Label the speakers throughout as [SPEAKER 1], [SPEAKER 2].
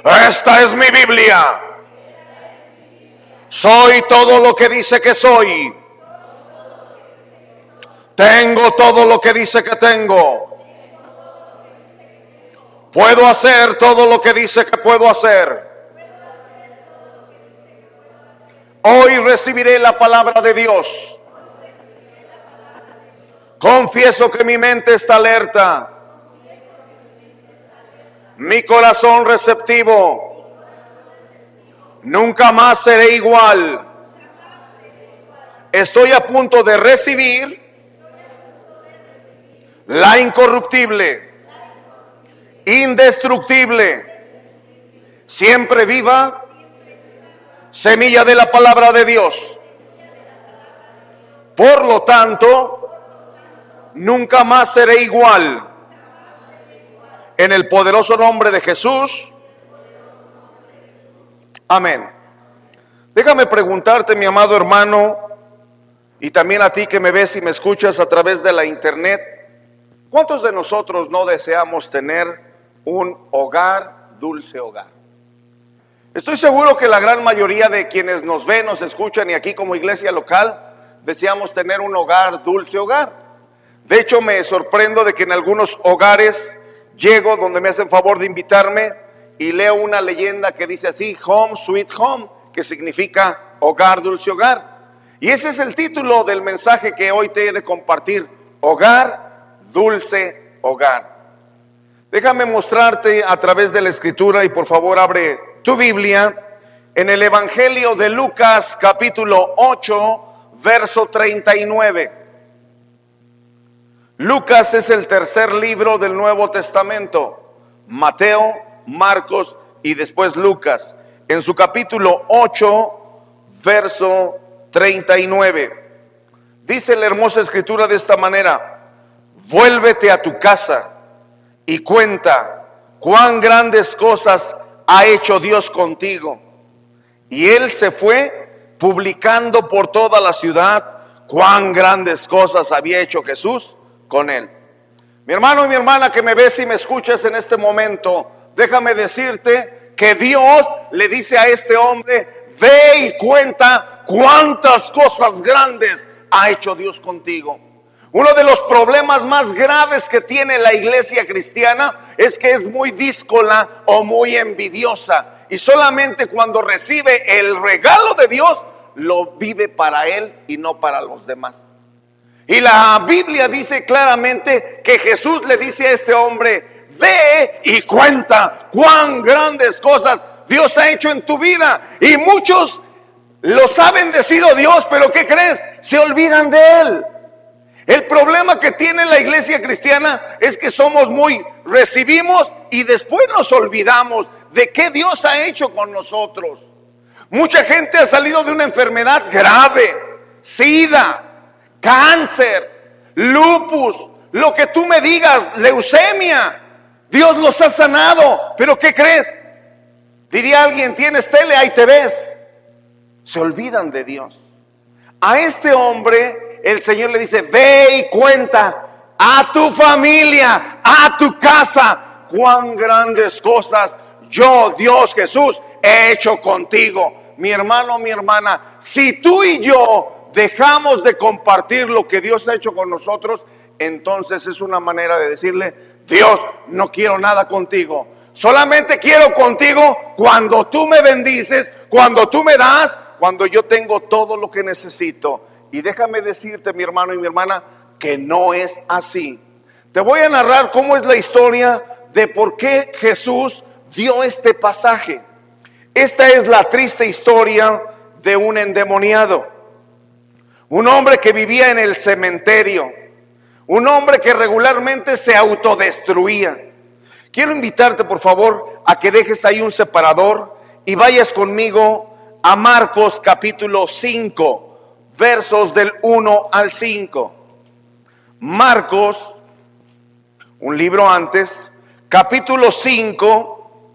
[SPEAKER 1] Esta es mi Biblia. Soy todo lo que dice que soy. Tengo todo lo que dice que tengo. Puedo hacer todo lo que dice que puedo hacer. Hoy recibiré la palabra de Dios. Confieso que mi mente está alerta. Mi corazón receptivo. Nunca más seré igual. Estoy a punto de recibir la incorruptible, indestructible, siempre viva semilla de la palabra de Dios. Por lo tanto, nunca más seré igual. En el poderoso nombre de Jesús. Amén. Déjame preguntarte, mi amado hermano, y también a ti que me ves y me escuchas a través de la internet, ¿cuántos de nosotros no deseamos tener un hogar, dulce hogar? Estoy seguro que la gran mayoría de quienes nos ven, nos escuchan y aquí como iglesia local, deseamos tener un hogar, dulce hogar. De hecho, me sorprendo de que en algunos hogares llego donde me hacen favor de invitarme y leo una leyenda que dice así: Home Sweet Home, que significa hogar, dulce hogar. Y ese es el título del mensaje que hoy te he de compartir: hogar, dulce hogar. Déjame mostrarte a través de la escritura, y por favor abre tu Biblia en el Evangelio de Lucas capítulo 8, verso 39. Lucas es el tercer libro del Nuevo Testamento. Mateo, Marcos y después Lucas. En su capítulo 8, verso 39. Dice la hermosa escritura de esta manera: vuélvete a tu casa y cuenta cuán grandes cosas ha hecho Dios contigo. Y él se fue publicando por toda la ciudad cuán grandes cosas había hecho Jesús con él. Mi hermano y mi hermana que me ves y me escuchas en este momento, déjame decirte que Dios le dice a este hombre: ve y cuenta cuántas cosas grandes ha hecho Dios contigo. Uno de los problemas más graves que tiene la iglesia cristiana es que es muy díscola o muy envidiosa, y solamente cuando recibe el regalo de Dios lo vive para él y no para los demás. Y la Biblia dice claramente que Jesús le dice a este hombre: ve y cuenta cuán grandes cosas Dios ha hecho en tu vida. Y muchos los ha bendecido Dios, pero ¿qué crees? Se olvidan de él. El problema que tiene la iglesia cristiana es que somos recibimos y después nos olvidamos de qué Dios ha hecho con nosotros. Mucha gente ha salido de una enfermedad grave: SIDA, cáncer, lupus, lo que tú me digas, leucemia. Dios los ha sanado, pero ¿qué crees? Diría alguien: tienes tele, ahí te ves. Se olvidan de Dios. A este hombre el Señor le dice: ve y cuenta a tu familia, a tu casa, cuán grandes cosas yo, Dios Jesús, he hecho contigo. Mi hermano, mi hermana, si tú y yo dejamos de compartir lo que Dios ha hecho con nosotros, entonces es una manera de decirle: Dios, no quiero nada contigo. Solamente quiero contigo cuando tú me bendices, cuando tú me das, cuando yo tengo todo lo que necesito. Y déjame decirte, mi hermano y mi hermana, que no es así. Te voy a narrar cómo es la historia de por qué Jesús dio este pasaje. Esta es la triste historia de un endemoniado. Un hombre que vivía en el cementerio. Un hombre que regularmente se autodestruía. Quiero invitarte, por favor, a que dejes ahí un separador y vayas conmigo a Marcos capítulo 5. Versos del 1 al 5. Marcos, un libro antes, capítulo 5,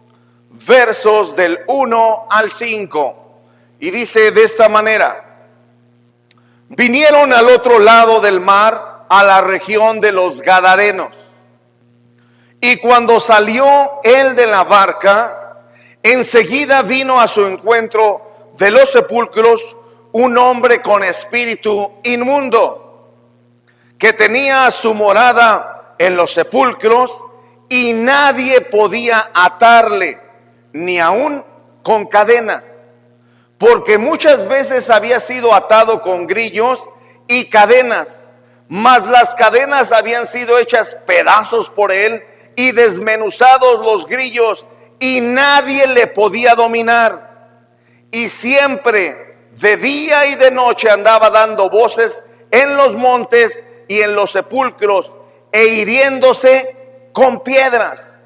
[SPEAKER 1] versos del 1 al 5. Y dice de esta manera: vinieron al otro lado del mar, a la región de los Gadarenos. Y cuando salió él de la barca, Enseguida vino a su encuentro de los sepulcros un hombre con espíritu inmundo, que tenía su morada en los sepulcros, y nadie podía atarle, ni aun con cadenas, porque muchas veces había sido atado con grillos y cadenas, mas las cadenas habían sido hechas pedazos por él y desmenuzados los grillos, y nadie le podía dominar. Y siempre, de día y de noche, andaba dando voces en los montes y en los sepulcros, e hiriéndose con piedras.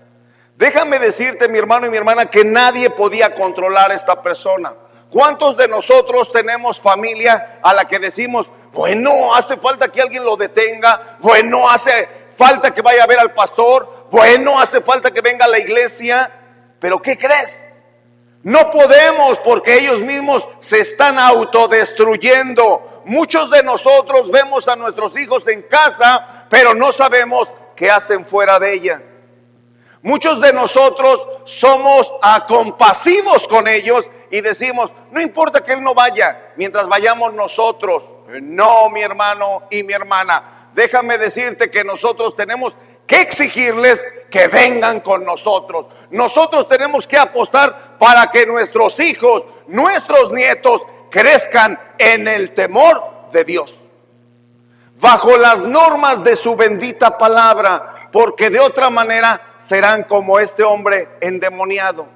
[SPEAKER 1] Déjame decirte, mi hermano y mi hermana, que nadie podía controlar a esta persona. ¿Cuántos de nosotros tenemos familia a la que decimos, bueno, hace falta que alguien lo detenga, bueno, hace falta que vaya a ver al pastor, bueno, hace falta que venga a la iglesia? Pero ¿qué crees? No podemos, porque ellos mismos se están autodestruyendo. Muchos de nosotros vemos a nuestros hijos en casa, pero no sabemos qué hacen fuera de ella. Muchos de nosotros somos compasivos con ellos y decimos, no importa que él no vaya, mientras vayamos nosotros. No, mi hermano y mi hermana, déjame decirte que nosotros tenemos que exigirles que vengan con nosotros. Nosotros tenemos que apostar para que nuestros hijos, nuestros nietos crezcan en el temor de Dios, bajo las normas de su bendita palabra, porque de otra manera serán como este hombre endemoniado.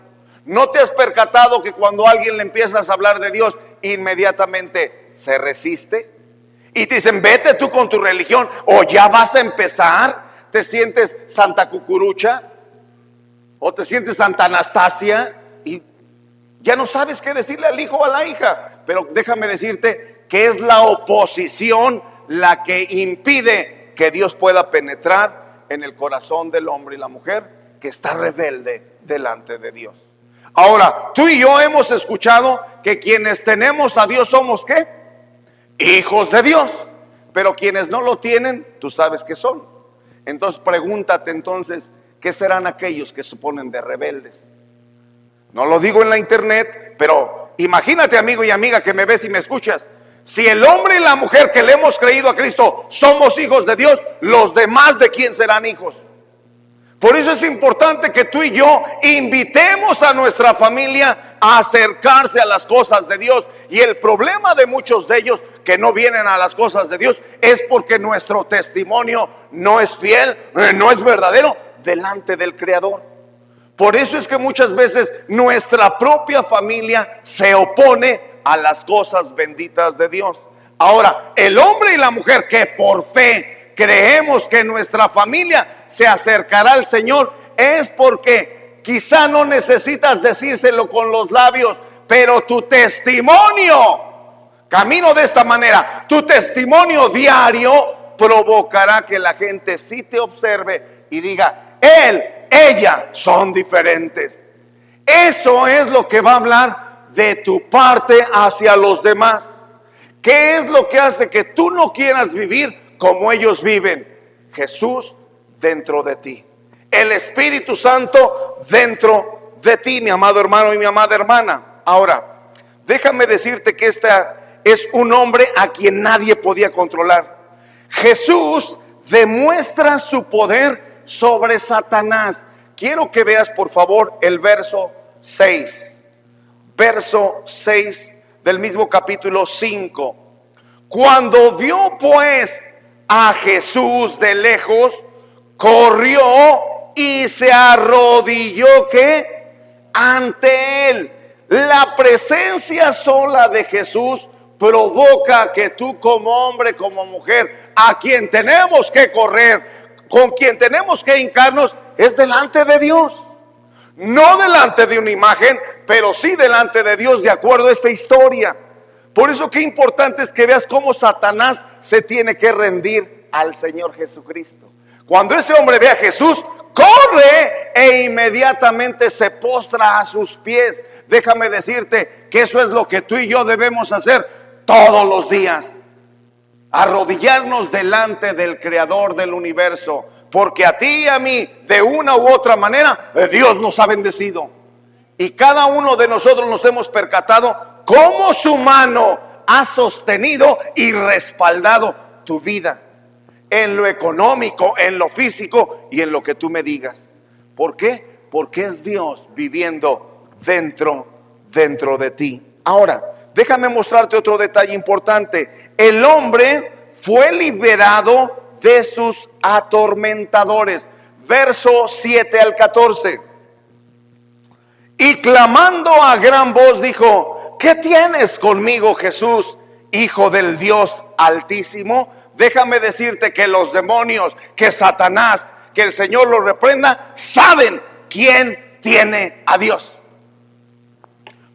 [SPEAKER 1] ¿No te has percatado que cuando a alguien le empiezas a hablar de Dios, inmediatamente se resiste? Y te dicen, vete tú con tu religión, o ya vas a empezar. ¿Te sientes Santa Cucurucha? ¿O te sientes Santa Anastasia? Y ya no sabes qué decirle al hijo o a la hija. Pero déjame decirte que es la oposición la que impide que Dios pueda penetrar en el corazón del hombre y la mujer que está rebelde delante de Dios. Ahora, tú y yo hemos escuchado que quienes tenemos a Dios somos ¿qué? Hijos de Dios. Pero quienes no lo tienen, tú sabes qué son. Entonces pregúntate entonces, ¿qué serán aquellos que se ponen de rebeldes? No lo digo en la internet, pero imagínate, amigo y amiga que me ves y me escuchas. Si el hombre y la mujer que le hemos creído a Cristo somos hijos de Dios, los demás ¿de quién serán hijos? Por eso es importante que tú y yo invitemos a nuestra familia a acercarse a las cosas de Dios. Y el problema de muchos de ellos que no vienen a las cosas de Dios es porque nuestro testimonio no es fiel, no es verdadero delante del Creador. Por eso es que muchas veces nuestra propia familia se opone a las cosas benditas de Dios. Ahora, el hombre y la mujer que por fe creemos que nuestra familia se acercará al Señor, es porque quizá no necesitas decírselo con los labios, pero tu testimonio, camino de esta manera, tu testimonio diario provocará que la gente sí te observe y diga, él, ella son diferentes. Eso es lo que va a hablar de tu parte hacia los demás. ¿Qué es lo que hace que tú no quieras vivir como ellos viven? Jesús dentro de ti, el Espíritu Santo dentro de ti, mi amado hermano y mi amada hermana. Ahora, déjame decirte que este es un hombre a quien nadie podía controlar. Jesús demuestra su poder sobre Satanás. Quiero que veas por favor el verso 6. Verso 6 del mismo capítulo 5. Cuando vio pues a Jesús de lejos, corrió y se arrodilló ¿qué? Ante él. La presencia sola de Jesús provoca que tú como hombre, como mujer, a quien tenemos que correr, con quien tenemos que hincarnos, es delante de Dios. No delante de una imagen, pero sí delante de Dios, de acuerdo a esta historia. Por eso qué importante es que veas cómo Satanás se tiene que rendir al Señor Jesucristo. Cuando ese hombre ve a Jesús, corre e inmediatamente se postra a sus pies. Déjame decirte que eso es lo que tú y yo debemos hacer todos los días. Arrodillarnos delante del Creador del universo. Porque a ti y a mí, de una u otra manera, Dios nos ha bendecido. Y cada uno de nosotros nos hemos percatado cómo su mano ha sostenido y respaldado tu vida. En lo económico, en lo físico y en lo que tú me digas. ¿Por qué? Porque es Dios viviendo dentro de ti. Ahora, déjame mostrarte otro detalle importante. El hombre fue liberado de sus atormentadores. Verso 7 al 14. Y clamando a gran voz dijo: ¿qué tienes conmigo, Jesús, Hijo del Dios Altísimo? Déjame decirte que los demonios, que Satanás, que el Señor los reprenda, saben quién tiene a Dios.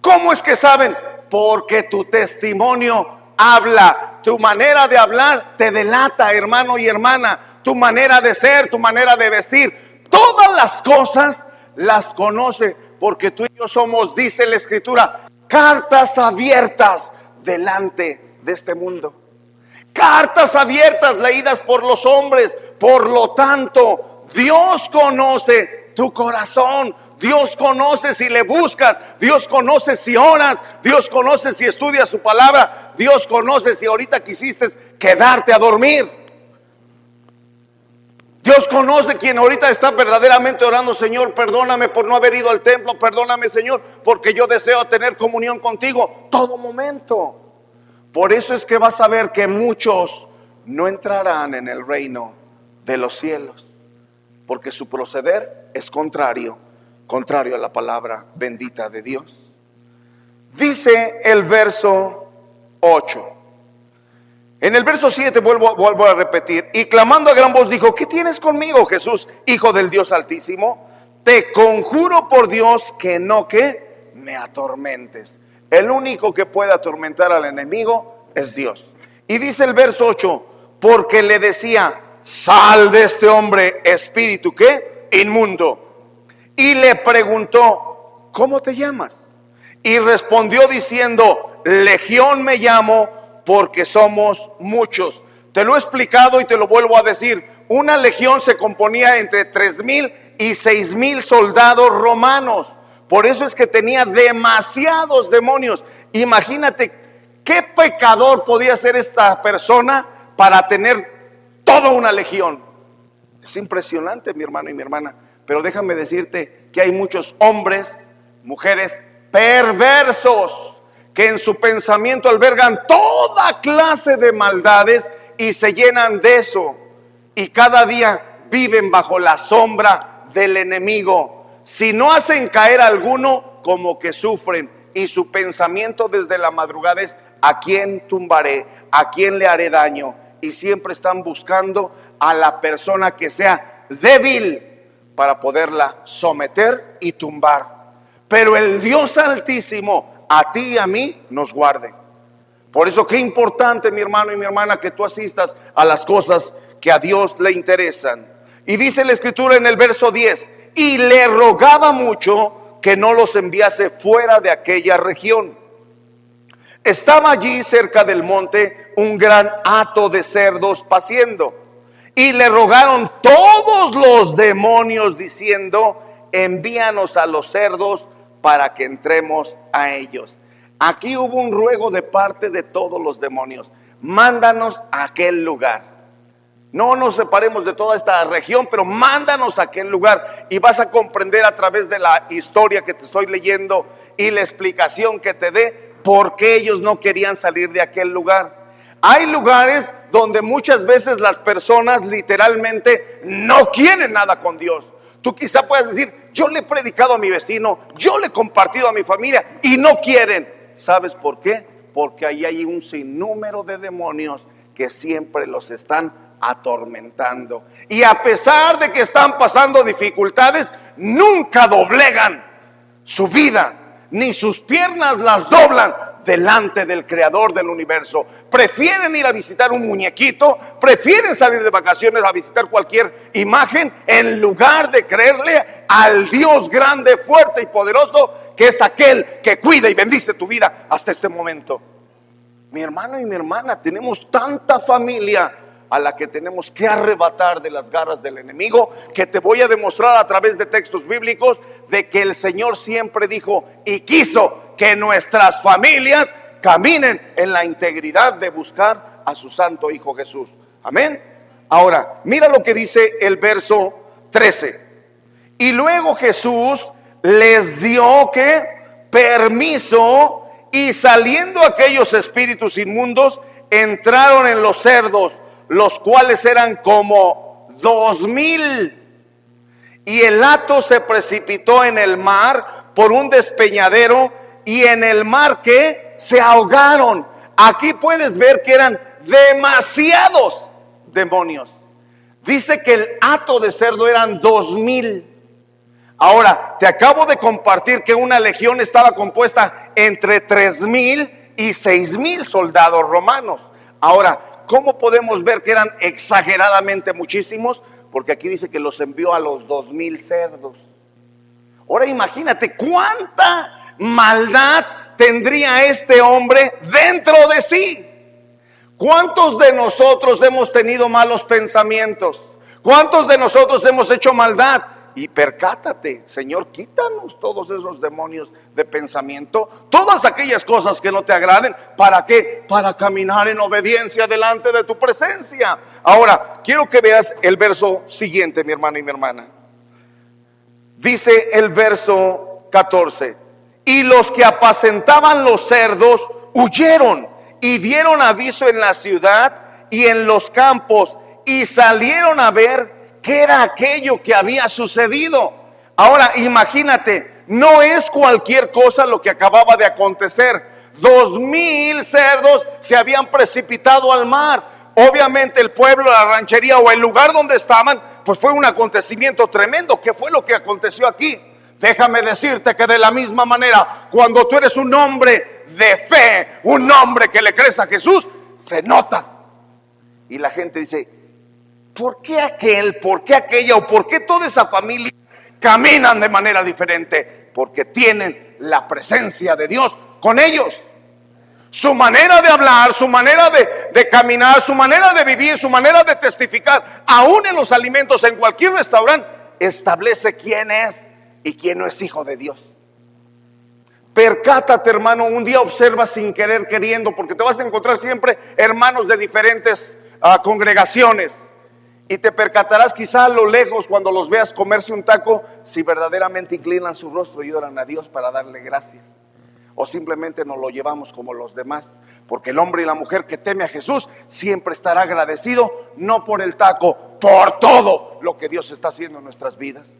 [SPEAKER 1] ¿Cómo es que saben? Porque tu testimonio habla, tu manera de hablar te delata, hermano y hermana, tu manera de ser, tu manera de vestir, todas las cosas las conoce, porque tú y yo somos, dice la Escritura, cartas abiertas delante de este mundo. Cartas abiertas leídas por los hombres. Por lo tanto, Dios conoce tu corazón. Dios conoce si le buscas. Dios conoce si oras. Dios conoce si estudias su palabra. Dios conoce si ahorita quisiste quedarte a dormir. Dios conoce quien ahorita está verdaderamente orando: Señor, perdóname por no haber ido al templo. Perdóname, Señor, porque yo deseo tener comunión contigo todo momento. Por eso es que vas a ver que muchos no entrarán en el reino de los cielos, porque su proceder es contrario a la palabra bendita de Dios. Dice el verso 8. En el verso 7 vuelvo a repetir. Y clamando a gran voz dijo: ¿qué tienes conmigo, Jesús, Hijo del Dios Altísimo? Te conjuro por Dios que no me atormentes. El único que puede atormentar al enemigo es Dios. Y dice el verso 8, porque le decía: sal de este hombre, espíritu inmundo. Y le preguntó: ¿cómo te llamas? Y respondió diciendo: Legión me llamo, porque somos muchos. Te lo he explicado y te lo vuelvo a decir. Una legión se componía entre 3,000 y 6,000 soldados romanos. Por eso es que tenía demasiados demonios. Imagínate qué pecador podía ser esta persona para tener toda una legión. Es impresionante, mi hermano y mi hermana. Pero déjame decirte que hay muchos hombres, mujeres perversos, que en su pensamiento albergan toda clase de maldades y se llenan de eso. Y cada día viven bajo la sombra del enemigo. Si no hacen caer a alguno, como que sufren. Y su pensamiento desde la madrugada es: ¿a quién tumbaré? ¿A quién le haré daño? Y siempre están buscando a la persona que sea débil para poderla someter y tumbar. Pero el Dios Altísimo a ti y a mí nos guarde. Por eso qué importante, mi hermano y mi hermana, que tú asistas a las cosas que a Dios le interesan. Y dice la Escritura en el verso 10: y le rogaba mucho que no los enviase fuera de aquella región. Estaba allí cerca del monte un gran hato de cerdos paciendo. Y le rogaron todos los demonios diciendo: envíanos a los cerdos para que entremos a ellos. Aquí hubo un ruego de parte de todos los demonios: mándanos a aquel lugar. No nos separemos de toda esta región, pero mándanos a aquel lugar. Y vas a comprender a través de la historia que te estoy leyendo y la explicación que te dé por qué ellos no querían salir de aquel lugar. Hay lugares donde muchas veces las personas literalmente no quieren nada con Dios. Tú quizá puedas decir: yo le he predicado a mi vecino, yo le he compartido a mi familia, y no quieren. ¿Sabes por qué? Porque ahí hay un sinnúmero de demonios que siempre los están atormentando. Y a pesar de que están pasando dificultades, nunca doblegan su vida, ni sus piernas las doblan delante del Creador del universo. Prefieren ir a visitar un muñequito, prefieren salir de vacaciones a visitar cualquier imagen, en lugar de creerle al Dios grande, fuerte y poderoso, que es aquel que cuida y bendice tu vida hasta este momento. Mi hermano y mi hermana, tenemos tanta familia a la que tenemos que arrebatar de las garras del enemigo, que te voy a demostrar a través de textos bíblicos de que el Señor siempre dijo y quiso que nuestras familias caminen en la integridad de buscar a su santo Hijo Jesús. Amén. Ahora, mira lo que dice el verso 13. Y luego Jesús les dio ¿qué? Permiso, y saliendo aquellos espíritus inmundos, entraron en los cerdos, los cuales eran como 2,000. Y el hato se precipitó en el mar por un despeñadero, y en el mar que se ahogaron. Aquí puedes ver que eran demasiados demonios. Dice que el hato de cerdo eran 2,000. Ahora, te acabo de compartir que una legión estaba compuesta entre 3,000 y 6,000 soldados romanos. Ahora, ¿cómo podemos ver que eran exageradamente muchísimos? Porque aquí dice que los envió a los 2,000 cerdos. Ahora imagínate cuánta maldad tendría este hombre dentro de sí. ¿Cuántos de nosotros hemos tenido malos pensamientos? ¿Cuántos de nosotros hemos hecho maldad? Y percátate, Señor, quítanos todos esos demonios de pensamiento, todas aquellas cosas que no te agraden. ¿Para qué? Para caminar en obediencia delante de tu presencia. Ahora, quiero que veas el verso siguiente, mi hermano y mi hermana. Dice el verso 14: y los que apacentaban los cerdos huyeron y dieron aviso en la ciudad y en los campos, y salieron a ver qué era aquello que había sucedido. Ahora imagínate, no es cualquier cosa lo que acababa de acontecer. 2,000 cerdos se habían precipitado al mar. Obviamente el pueblo, la ranchería o el lugar donde estaban, pues fue un acontecimiento tremendo. ¿Qué fue lo que aconteció aquí? Déjame decirte que de la misma manera, cuando tú eres un hombre de fe, un hombre que le crees a Jesús, se nota. Y la gente dice: ¿por qué aquel, por qué aquella o por qué toda esa familia caminan de manera diferente? Porque tienen la presencia de Dios con ellos. Su manera de hablar, su manera de caminar, su manera de vivir, su manera de testificar, aún en los alimentos, en cualquier restaurante, establece quién es y quién no es hijo de Dios. Percátate, hermano, un día observa sin querer queriendo, porque te vas a encontrar siempre hermanos de diferentes congregaciones. Y te percatarás quizá a lo lejos, cuando los veas comerse un taco, si verdaderamente inclinan su rostro y oran a Dios para darle gracias, o simplemente nos lo llevamos como los demás. Porque el hombre y la mujer que teme a Jesús siempre estará agradecido, no por el taco, por todo lo que Dios está haciendo en nuestras vidas.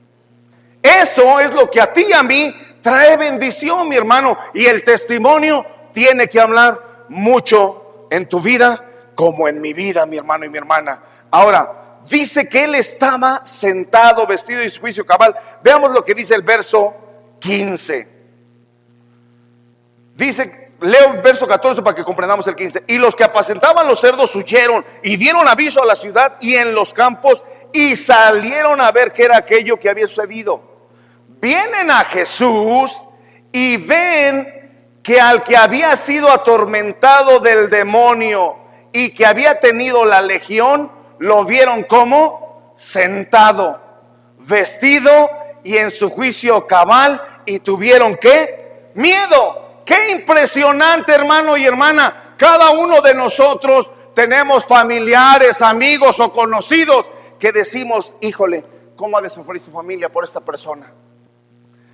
[SPEAKER 1] Eso es lo que a ti y a mí trae bendición, mi hermano. Y el testimonio tiene que hablar mucho en tu vida como en mi vida, mi hermano y mi hermana. Ahora, dice que él estaba sentado, vestido de su juicio cabal. Veamos lo que dice el verso 15. Dice, leo el verso 14 para que comprendamos el 15. Y los que apacentaban los cerdos huyeron y dieron aviso a la ciudad y en los campos, y salieron a ver qué era aquello que había sucedido. Vienen a Jesús y ven que al que había sido atormentado del demonio y que había tenido la legión, lo vieron como sentado, vestido y en su juicio cabal, y tuvieron ¿qué? Miedo. Qué impresionante, hermano y hermana. Cada uno de nosotros tenemos familiares, amigos o conocidos que decimos: híjole, ¿cómo ha de sufrir su familia por esta persona?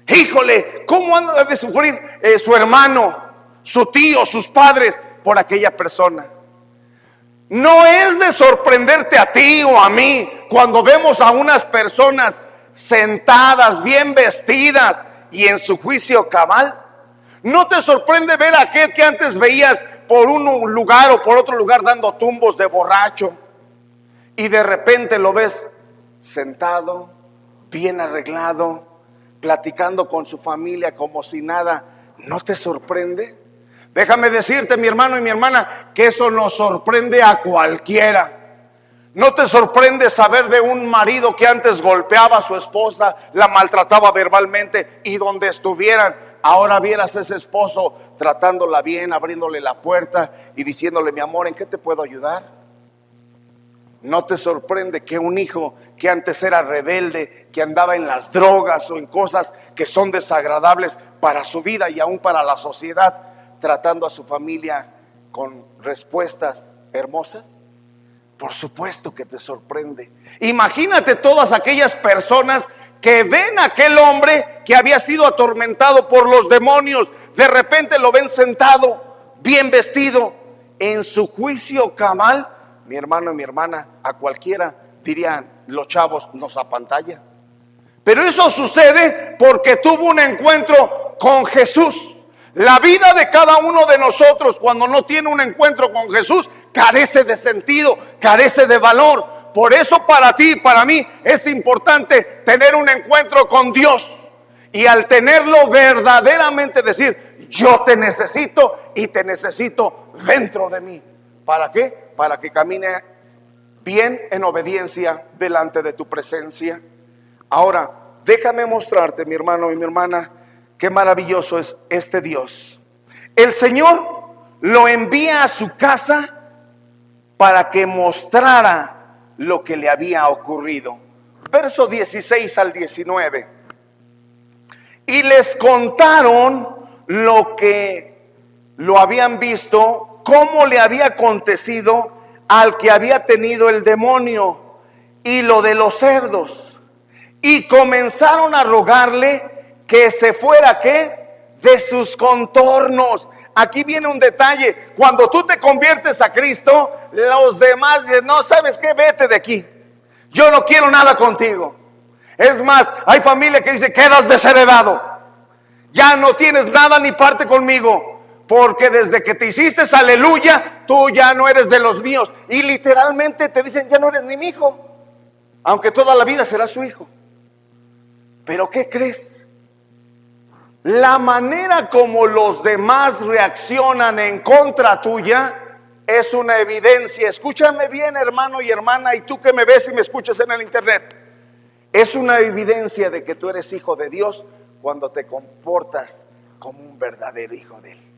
[SPEAKER 1] Híjole, ¿cómo ha de sufrir su hermano, su tío, sus padres por aquella persona? No es de sorprenderte a ti o a mí cuando vemos a unas personas sentadas, bien vestidas y en su juicio cabal. ¿No te sorprende ver a aquel que antes veías por un lugar o por otro lugar dando tumbos de borracho, y de repente lo ves sentado, bien arreglado, platicando con su familia como si nada? ¿No te sorprende? Déjame decirte, mi hermano y mi hermana, que eso nos sorprende a cualquiera. ¿No te sorprende saber de un marido que antes golpeaba a su esposa, la maltrataba verbalmente, y donde estuvieran, ahora vieras a ese esposo tratándola bien, abriéndole la puerta y diciéndole: mi amor, ¿en qué te puedo ayudar? ¿No te sorprende que un hijo que antes era rebelde, que andaba en las drogas o en cosas que son desagradables para su vida y aún para la sociedad, tratando a su familia con respuestas hermosas? Por supuesto que te sorprende. Imagínate todas aquellas personas que ven a aquel hombre que había sido atormentado por los demonios. De repente lo ven sentado, bien vestido, en su juicio cabal. Mi hermano y mi hermana, a cualquiera dirían los chavos, nos apantalla. Pero eso sucede porque tuvo un encuentro con Jesús. La vida de cada uno de nosotros, cuando no tiene un encuentro con Jesús, carece de sentido, carece de valor. Por eso para ti y para mí es importante tener un encuentro con Dios. Y al tenerlo verdaderamente decir, yo te necesito y te necesito dentro de mí. ¿Para qué? Para que camine bien en obediencia delante de tu presencia. Ahora, déjame mostrarte, mi hermano y mi hermana, qué maravilloso es este Dios. El Señor lo envía a su casa para que mostrara lo que le había ocurrido. Verso 16 al 19. Y les contaron lo que lo habían visto, cómo le había acontecido al que había tenido el demonio y lo de los cerdos. Y comenzaron a rogarle que se fuera, ¿qué? De sus contornos. Aquí viene un detalle. Cuando tú te conviertes a Cristo, los demás dicen, no, ¿sabes qué? Vete de aquí. Yo no quiero nada contigo. Es más, hay familia que dice, quedas desheredado. Ya no tienes nada ni parte conmigo. Porque desde que te hiciste aleluya, tú ya no eres de los míos. Y literalmente te dicen, ya no eres ni mi hijo. Aunque toda la vida serás su hijo. Pero ¿qué crees? La manera como los demás reaccionan en contra tuya es una evidencia. Escúchame bien, hermano y hermana, y tú que me ves y me escuchas en el internet. Es una evidencia de que tú eres hijo de Dios cuando te comportas como un verdadero hijo de Él.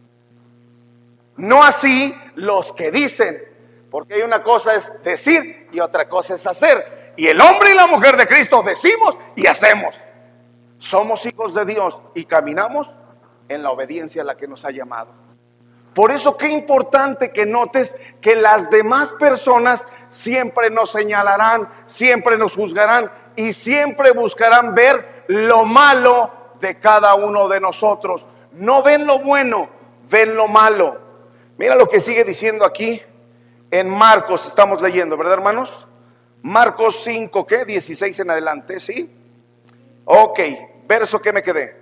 [SPEAKER 1] No así los que dicen, porque hay una cosa es decir y otra cosa es hacer. Y el hombre y la mujer de Cristo decimos y hacemos. Somos hijos de Dios y caminamos en la obediencia a la que nos ha llamado. Por eso qué importante que notes que las demás personas siempre nos señalarán, siempre nos juzgarán y siempre buscarán ver lo malo de cada uno de nosotros. No ven lo bueno, ven lo malo. Mira lo que sigue diciendo aquí en Marcos, estamos leyendo, ¿verdad, hermanos? Marcos 5, ¿qué? 16 en adelante, ¿sí? Ok, verso que me quedé.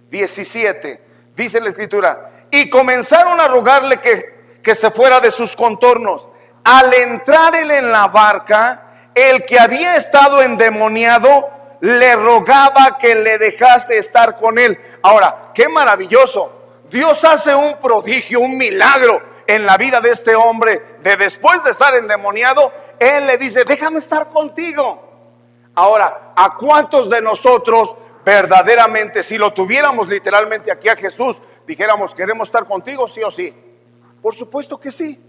[SPEAKER 1] 17, dice la escritura, y comenzaron a rogarle que se fuera de sus contornos. Al entrar él en la barca, el que había estado endemoniado le rogaba que le dejase estar con él. Ahora, qué maravilloso. Dios hace un prodigio, un milagro en la vida de este hombre. De después de estar endemoniado, Él le dice, déjame estar contigo. Ahora, ¿a cuántos de nosotros verdaderamente, si lo tuviéramos literalmente aquí a Jesús, dijéramos, queremos estar contigo, sí o sí? Por supuesto que sí.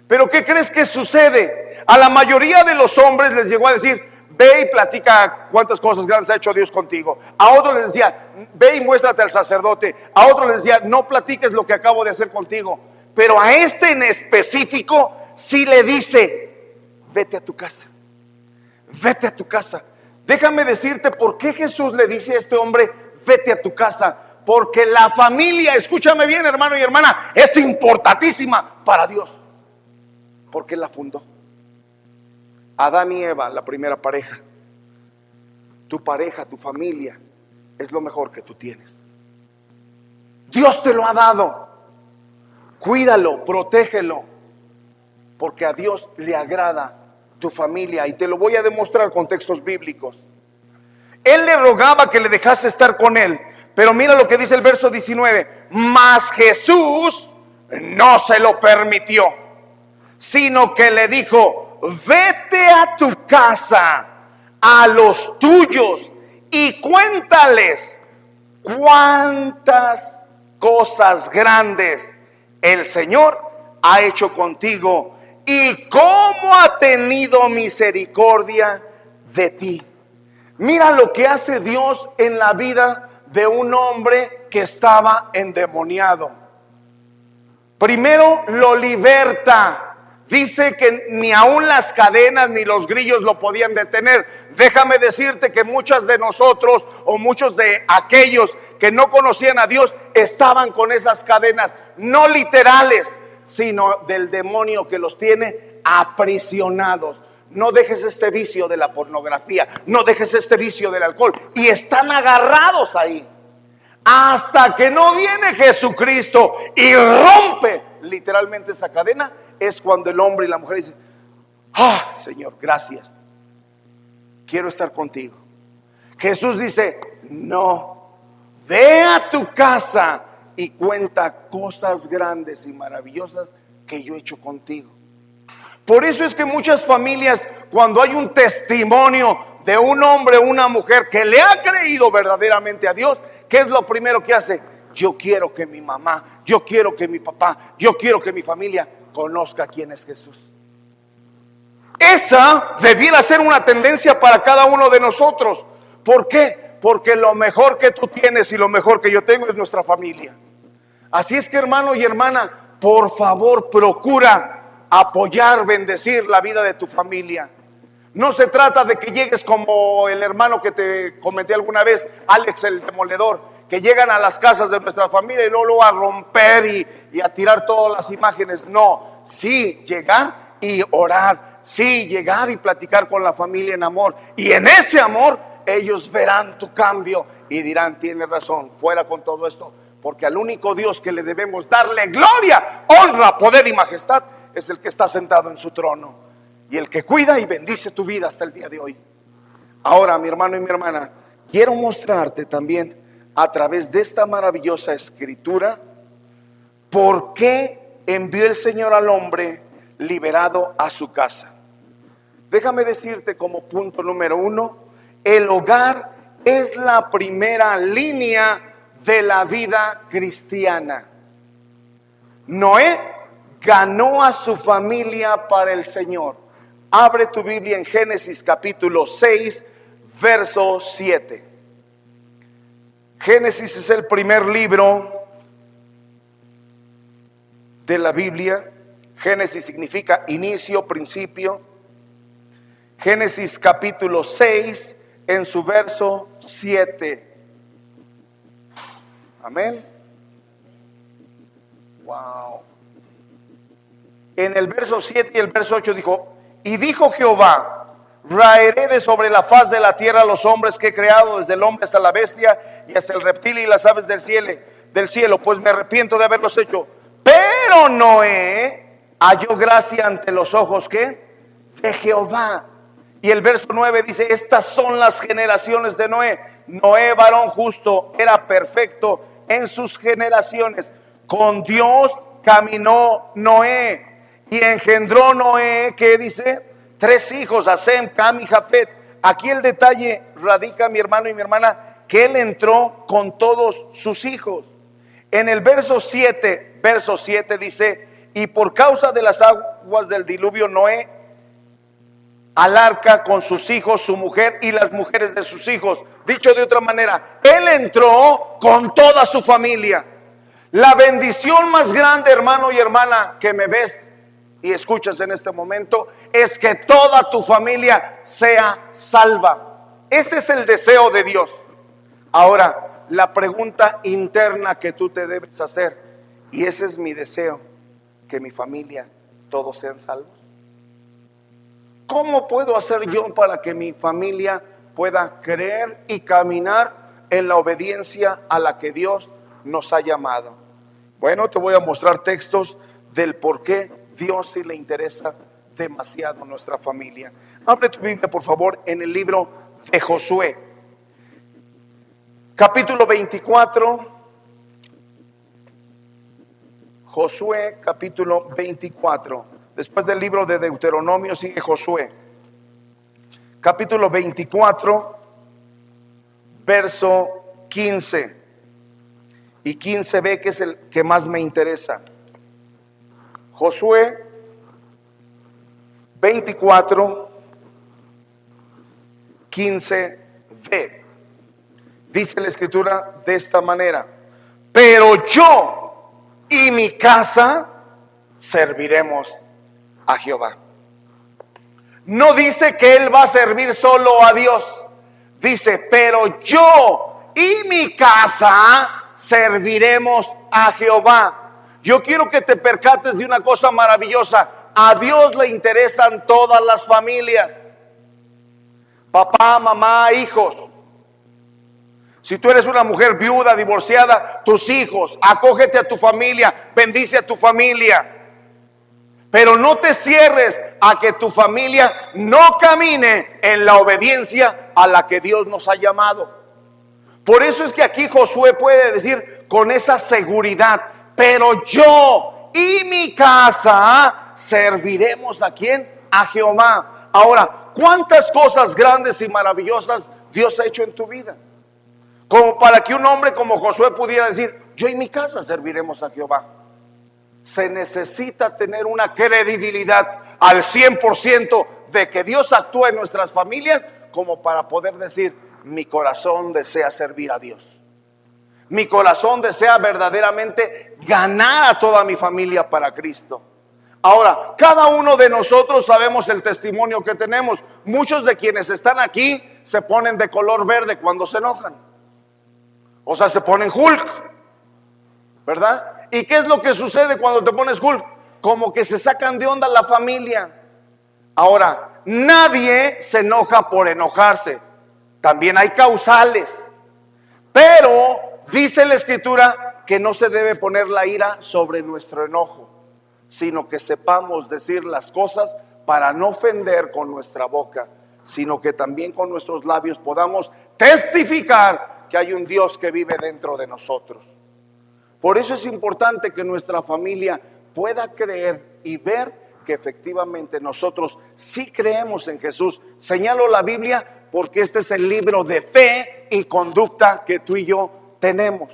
[SPEAKER 1] Pero ¿qué crees que sucede? A la mayoría de los hombres les llegó a decir, ve y platica cuántas cosas grandes ha hecho Dios contigo. A otros les decía, ve y muéstrate al sacerdote. A otros les decía, no platiques lo que acabo de hacer contigo. Pero a este en específico sí le dice, vete a tu casa. Vete a tu casa. Déjame decirte por qué Jesús le dice a este hombre, vete a tu casa. Porque la familia, escúchame bien, hermano y hermana, es importantísima para Dios. Porque Él la fundó. Adán y Eva, la primera pareja. Tu pareja, tu familia, es lo mejor que tú tienes. Dios te lo ha dado. Cuídalo, protégelo, porque a Dios le agrada tu familia. Y te lo voy a demostrar con textos bíblicos. Él le rogaba que le dejase estar con él. Pero mira lo que dice el verso 19. Mas Jesús no se lo permitió, sino que le dijo, vete a tu casa, a los tuyos, y cuéntales cuántas cosas grandes el Señor ha hecho contigo y cómo ha tenido misericordia de ti. Mira lo que hace Dios en la vida de un hombre que estaba endemoniado. Primero lo liberta. Dice que ni aun las cadenas ni los grillos lo podían detener. Déjame decirte que muchas de nosotros o muchos de aquellos que no conocían a Dios estaban con esas cadenas, no literales, sino del demonio que los tiene aprisionados. No dejes este vicio de la pornografía, no dejes este vicio del alcohol, y están agarrados ahí. Hasta que no viene Jesucristo y rompe literalmente esa cadena, es cuando el hombre y la mujer dicen: ah, Señor, gracias, quiero estar contigo. Jesús dice: no, ve a tu casa y cuenta cosas grandes y maravillosas que yo he hecho contigo. Por eso es que muchas familias, cuando hay un testimonio de un hombre o una mujer que le ha creído verdaderamente a Dios, ¿qué es lo primero que hace? Yo quiero que mi mamá, yo quiero que mi papá, yo quiero que mi familia conozca quién es Jesús. Esa debiera ser una tendencia para cada uno de nosotros. ¿Por qué? Porque lo mejor que tú tienes y lo mejor que yo tengo es nuestra familia. Así es que, hermano y hermana, por favor, procura apoyar, bendecir la vida de tu familia. No se trata de que llegues como el hermano que te comenté alguna vez, Alex el demoledor, que llegan a las casas de nuestra familia y luego a romper y a tirar todas las imágenes. No, sí llegar y orar, sí llegar y platicar con la familia en amor, y en ese amor ellos verán tu cambio y dirán: tienes razón, fuera con todo esto, porque al único Dios que le debemos darle gloria, honra, poder y majestad es el que está sentado en su trono y el que cuida y bendice tu vida hasta el día de hoy. Ahora, mi hermano y mi hermana, quiero mostrarte también a través de esta maravillosa escritura por qué envió el Señor al hombre liberado a su casa. Déjame decirte como punto número 1, el hogar es la primera línea de la vida cristiana. Noé ganó a su familia para el Señor. Abre tu Biblia en Génesis capítulo 6, verso 7. Génesis es el primer libro de la Biblia. Génesis significa inicio, principio. Génesis capítulo 6 en su verso 7. Amén. Wow. En el verso 7 y el verso 8 dijo: y dijo Jehová: raeré de sobre la faz de la tierra a los hombres que he creado, desde el hombre hasta la bestia y hasta el reptil y las aves del cielo, pues me arrepiento de haberlos hecho. Pero Noé halló gracia ante los ojos, ¿qué? De Jehová. Y el verso 9 dice: estas son las generaciones de Noé. Noé, varón justo, era perfecto en sus generaciones. Con Dios caminó Noé y engendró Noé, ¿qué dice? 3 hijos, a Sem, Cam y Jafet. Aquí el detalle radica, mi hermano y mi hermana, que él entró con todos sus hijos. En el verso 7 dice: y por causa de las aguas del diluvio, Noé al arca con sus hijos, su mujer y las mujeres de sus hijos. Dicho de otra manera, él entró con toda su familia. La bendición más grande, hermano y hermana, que me ves y escuchas en este momento, es que toda tu familia sea salva. Ese es el deseo de Dios. Ahora, la pregunta interna que tú te debes hacer, y ese es mi deseo, que mi familia, todos sean salvos. ¿Cómo puedo hacer yo para que mi familia pueda creer y caminar en la obediencia a la que Dios nos ha llamado? Bueno, te voy a mostrar textos del por qué Dios sí le interesa demasiado a nuestra familia. Abre tu Biblia, por favor, en el libro de Josué, capítulo 24. Josué, capítulo 24. Después del libro de Deuteronomio sigue Josué, capítulo 24, verso 15. Y 15b, que es el que más me interesa. Josué 24, 15b. Dice la escritura de esta manera: pero yo y mi casa serviremos a Jehová. No dice que él va a servir solo a Dios. Dice, pero yo y mi casa serviremos a Jehová. Yo quiero que te percates de una cosa maravillosa. A Dios le interesan todas las familias. Papá, mamá, hijos. Si tú eres una mujer viuda, divorciada, tus hijos, acógete a tu familia, bendice a tu familia. Pero no te cierres a que tu familia no camine en la obediencia a la que Dios nos ha llamado. Por eso es que aquí Josué puede decir con esa seguridad, pero yo y mi casa serviremos ¿a quién? A Jehová. Ahora, ¿cuántas cosas grandes y maravillosas Dios ha hecho en tu vida? Como para que un hombre como Josué pudiera decir, yo y mi casa serviremos a Jehová. Se necesita tener una credibilidad al 100% de que Dios actúa en nuestras familias, como para poder decir, mi corazón desea servir a Dios. Mi corazón desea verdaderamente ganar a toda mi familia para Cristo. Ahora, cada uno de nosotros sabemos el testimonio que tenemos. Muchos de quienes están aquí se ponen de color verde cuando se enojan. O sea, se ponen Hulk, ¿verdad? ¿Y qué es lo que sucede cuando te pones Hulk? Como que se sacan de onda la familia. Ahora, nadie se enoja por enojarse. También hay causales. Pero dice la escritura que no se debe poner la ira sobre nuestro enojo, sino que sepamos decir las cosas para no ofender con nuestra boca, sino que también con nuestros labios podamos testificar que hay un Dios que vive dentro de nosotros. Por eso es importante que nuestra familia pueda creer y ver que efectivamente nosotros sí creemos en Jesús. Señalo la Biblia porque este es el libro de fe y conducta que tú y yo tenemos.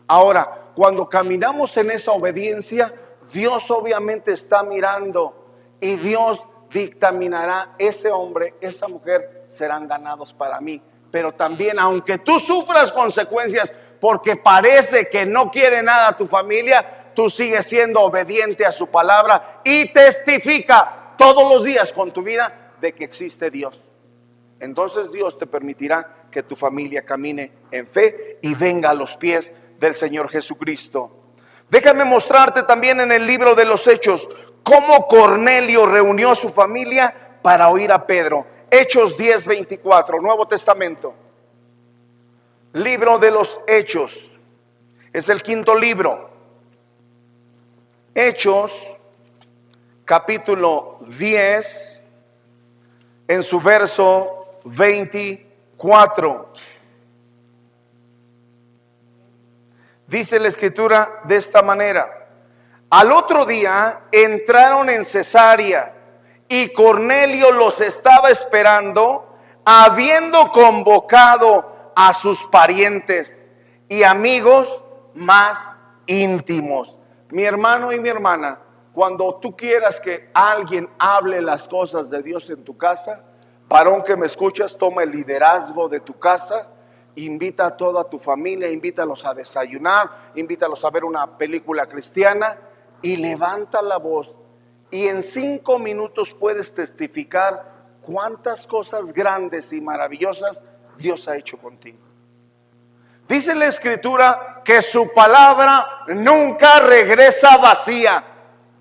[SPEAKER 1] Ahora, cuando caminamos en esa obediencia, Dios obviamente está mirando y Dios dictaminará, ese hombre, esa mujer serán ganados para mí. Pero también, aunque tú sufras consecuencias porque parece que no quiere nada a tu familia, tú sigues siendo obediente a su palabra y testifica todos los días con tu vida de que existe Dios. Entonces Dios te permitirá que tu familia camine en fe y venga a los pies del Señor Jesucristo. Déjame mostrarte también en el libro de los Hechos cómo Cornelio reunió a su familia para oír a Pedro. Hechos 10:24, Nuevo Testamento. Libro de los Hechos. Es el quinto libro. Hechos, capítulo 10, en su verso 24. Dice la escritura de esta manera: al otro día entraron en Cesarea y Cornelio los estaba esperando, habiendo convocado a sus parientes y amigos más íntimos. Mi hermano y mi hermana, cuando tú quieras que alguien hable las cosas de Dios en tu casa, varón que me escuchas, toma el liderazgo de tu casa, invita a toda tu familia, invítalos a desayunar, invítalos a ver una película cristiana y levanta la voz. Y en 5 minutos puedes testificar cuántas cosas grandes y maravillosas Dios ha hecho contigo. Dice la escritura que su palabra nunca regresa vacía.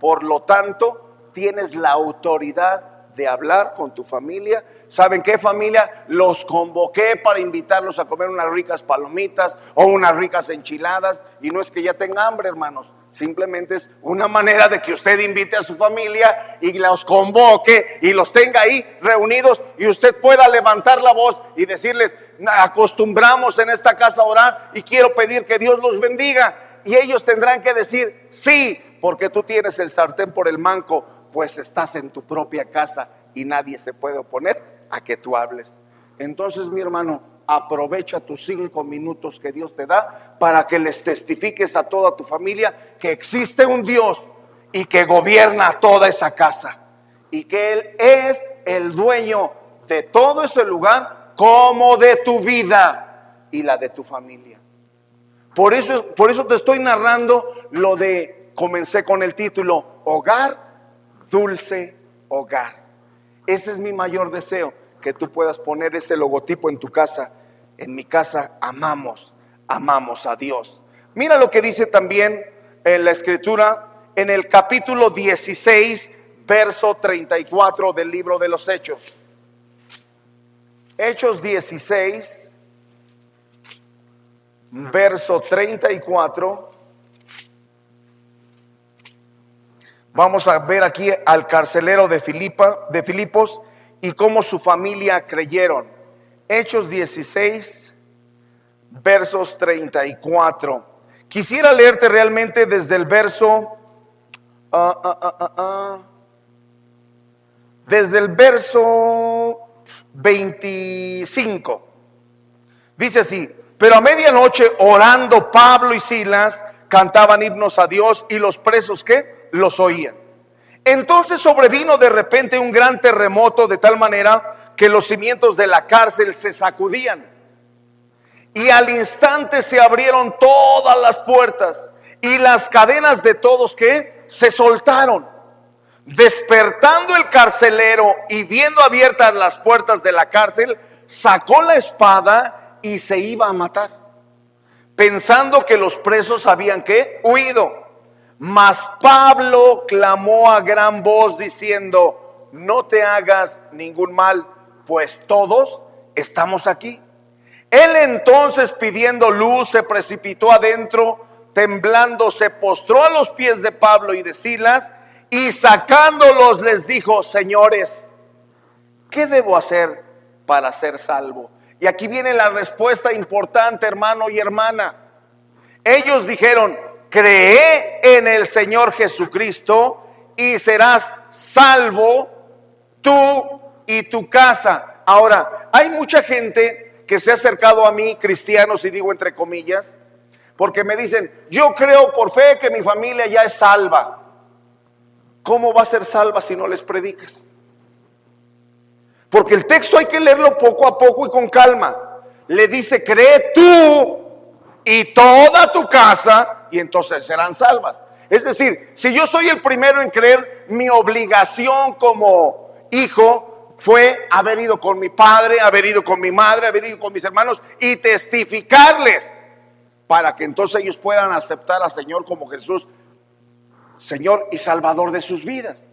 [SPEAKER 1] Por lo tanto, tienes la autoridad de hablar con tu familia. ¿Saben qué, familia? Los convoqué para invitarlos a comer unas ricas palomitas o unas ricas enchiladas. Y no es que ya tenga hambre, hermanos. Simplemente es una manera de que usted invite a su familia y los convoque y los tenga ahí reunidos y usted pueda levantar la voz y decirles: acostumbramos en esta casa a orar y quiero pedir que Dios los bendiga. Y ellos tendrán que decir sí, porque tú tienes el sartén por el mango, pues estás en tu propia casa y nadie se puede oponer a que tú hables. Entonces, mi hermano, aprovecha tus 5 minutos que Dios te da para que les testifiques a toda tu familia que existe un Dios y que gobierna toda esa casa y que Él es el dueño de todo ese lugar, como de tu vida y la de tu familia. Por eso te estoy narrando lo de, comencé con el título, Hogar, Dulce Hogar. Ese es mi mayor deseo, que tú puedas poner ese logotipo en tu casa. En mi casa amamos a Dios. Mira lo que dice también en la Escritura, en el capítulo 16, verso 34 del libro de los Hechos. Hechos 16, verso 34. Vamos a ver aquí al carcelero de Filipos y cómo su familia creyeron. Hechos 16, versos 34. Quisiera leerte realmente desde el verso desde el verso 25. Dice así: pero a medianoche, orando, Pablo y Silas cantaban himnos a Dios, y los presos, ¿qué? Los oían. Entonces sobrevino de repente un gran terremoto, de tal manera que los cimientos de la cárcel se sacudían, y al instante se abrieron todas las puertas, y las cadenas de todos, ¿qué? Se soltaron. Despertando el carcelero y viendo abiertas las puertas de la cárcel, sacó la espada y se iba a matar, pensando que los presos habían, ¿qué? Huido. Mas Pablo clamó a gran voz diciendo: no te hagas ningún mal, pues todos estamos aquí. Él entonces, pidiendo luz, se precipitó adentro, temblando se postró a los pies de Pablo y de Silas, y sacándolos les dijo: señores, ¿qué debo hacer para ser salvo? Y aquí viene la respuesta importante, hermano y hermana. Ellos dijeron: cree en el Señor Jesucristo y serás salvo tú y tu casa. Ahora, hay mucha gente que se ha acercado a mí, cristianos, y digo entre comillas, porque me dicen: yo creo por fe que mi familia ya es salva. ¿Cómo va a ser salva si no les predicas? Porque el texto hay que leerlo poco a poco y con calma. Le dice: cree tú y toda tu casa, y entonces serán salvas. Es decir, si yo soy el primero en creer, mi obligación como hijo fue haber ido con mi padre, haber ido con mi madre, haber ido con mis hermanos y testificarles, para que entonces ellos puedan aceptar al Señor como Jesús, Señor y Salvador de sus vidas.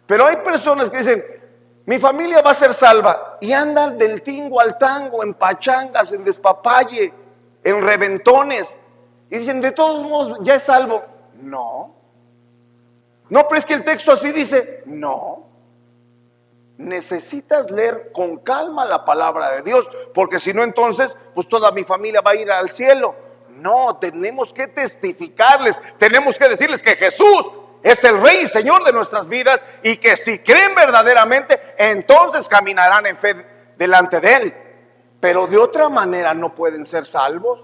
[SPEAKER 1] Pero hay personas que dicen: mi familia va a ser salva, y andan del tingo al tango, en pachangas, en despapalle, en reventones, y dicen: de todos modos ya es salvo. No, pero es que el texto así dice. No, necesitas leer con calma la palabra de Dios, porque si no, entonces pues toda mi familia va a ir al cielo. No, tenemos que testificarles, tenemos que decirles que Jesús es el Rey y Señor de nuestras vidas, y que si creen verdaderamente, entonces caminarán en fe delante de Él. Pero de otra manera no pueden ser salvos.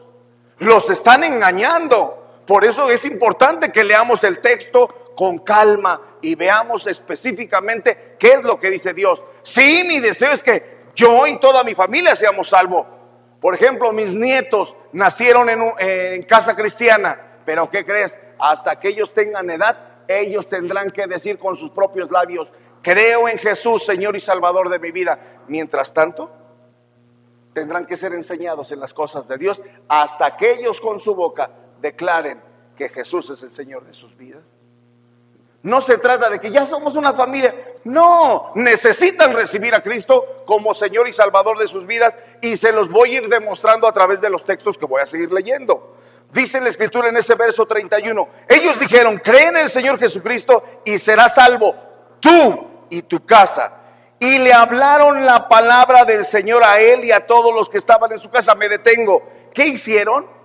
[SPEAKER 1] Los están engañando. Por eso es importante que leamos el texto con calma y veamos específicamente qué es lo que dice Dios. Sí, mi deseo es que yo y toda mi familia seamos salvos. Por ejemplo, mis nietos nacieron en casa cristiana, pero ¿qué crees? Hasta que ellos tengan edad, ellos tendrán que decir con sus propios labios: creo en Jesús, Señor y Salvador de mi vida. Mientras tanto, tendrán que ser enseñados en las cosas de Dios, hasta que ellos con su boca declaren que Jesús es el Señor de sus vidas. No se trata de que ya somos una familia. No, necesitan recibir a Cristo como Señor y Salvador de sus vidas, y se los voy a ir demostrando a través de los textos que voy a seguir leyendo. Dice la Escritura en ese verso 31: ellos dijeron: cree en el Señor Jesucristo y serás salvo tú y tu casa. Y le hablaron la palabra del Señor a él y a todos los que estaban en su casa. Me detengo. ¿Qué hicieron?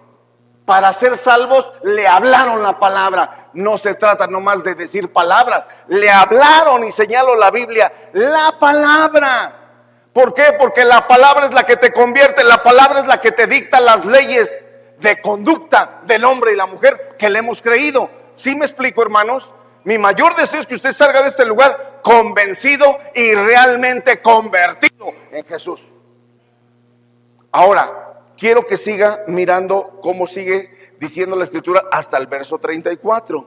[SPEAKER 1] Para ser salvos, le hablaron la palabra. No se trata nomás de decir palabras. Le hablaron, y señalo la Biblia, la palabra. ¿Por qué? Porque la palabra es la que te convierte. La palabra es la que te dicta las leyes de conducta del hombre y la mujer que le hemos creído. ¿Sí me explico, hermanos? Mi mayor deseo es que usted salga de este lugar convencido y realmente convertido en Jesús. Ahora, quiero que siga mirando cómo sigue diciendo la escritura hasta el verso 34.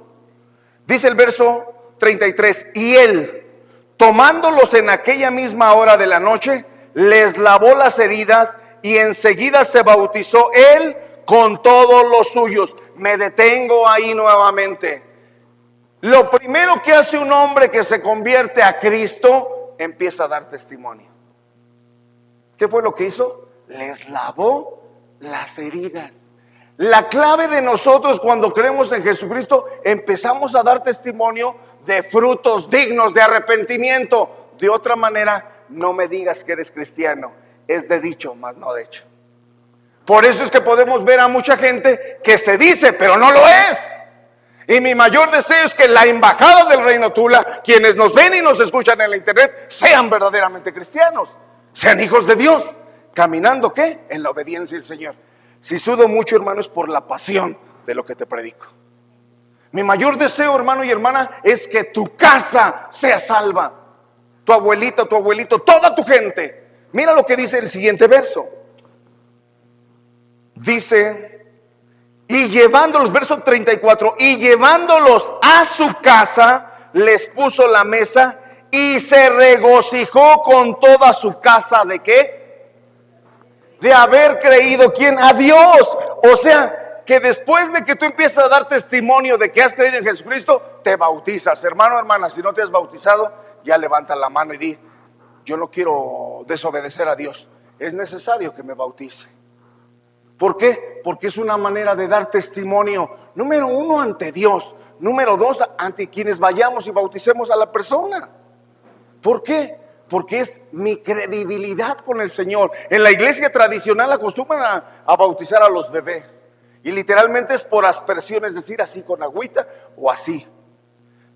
[SPEAKER 1] Dice el verso 33, y él, tomándolos en aquella misma hora de la noche, les lavó las heridas y enseguida se bautizó él con todos los suyos. Me detengo ahí nuevamente. Lo primero que hace un hombre que se convierte a Cristo, empieza a dar testimonio. ¿Qué fue lo que hizo? Les lavó las heridas. La clave de nosotros cuando creemos en Jesucristo, empezamos a dar testimonio de frutos dignos de arrepentimiento. De otra manera, no me digas que eres cristiano. Es de dicho, más no de hecho. Por eso es que podemos ver a mucha gente que se dice, pero no lo es. Y mi mayor deseo es que la embajada del Reino Tula, quienes nos ven y nos escuchan en la internet, sean verdaderamente cristianos, sean hijos de Dios, caminando ¿qué? En la obediencia del Señor. Si sudo mucho, hermano, es por la pasión de lo que te predico. Mi mayor deseo, hermano y hermana, es que tu casa sea salva. Tu abuelita, tu abuelito, toda tu gente. Mira lo que dice el siguiente verso. Dice, y llevándolos, verso 34, y llevándolos a su casa, les puso la mesa y se regocijó con toda su casa. ¿De qué? De haber creído, ¿quién? A Dios. O sea, que después de que tú empiezas a dar testimonio de que has creído en Jesucristo, te bautizas. Hermano, hermana, si no te has bautizado, ya levanta la mano y di, yo no quiero desobedecer a Dios, es necesario que me bautice. ¿Por qué? Porque es una manera de dar testimonio, número uno, ante Dios, número dos, ante quienes vayamos y bauticemos a la persona. ¿Por qué? Porque es mi credibilidad con el Señor. En la iglesia tradicional acostumbran a bautizar a los bebés. Y literalmente es por aspersión, es decir, así con agüita o así.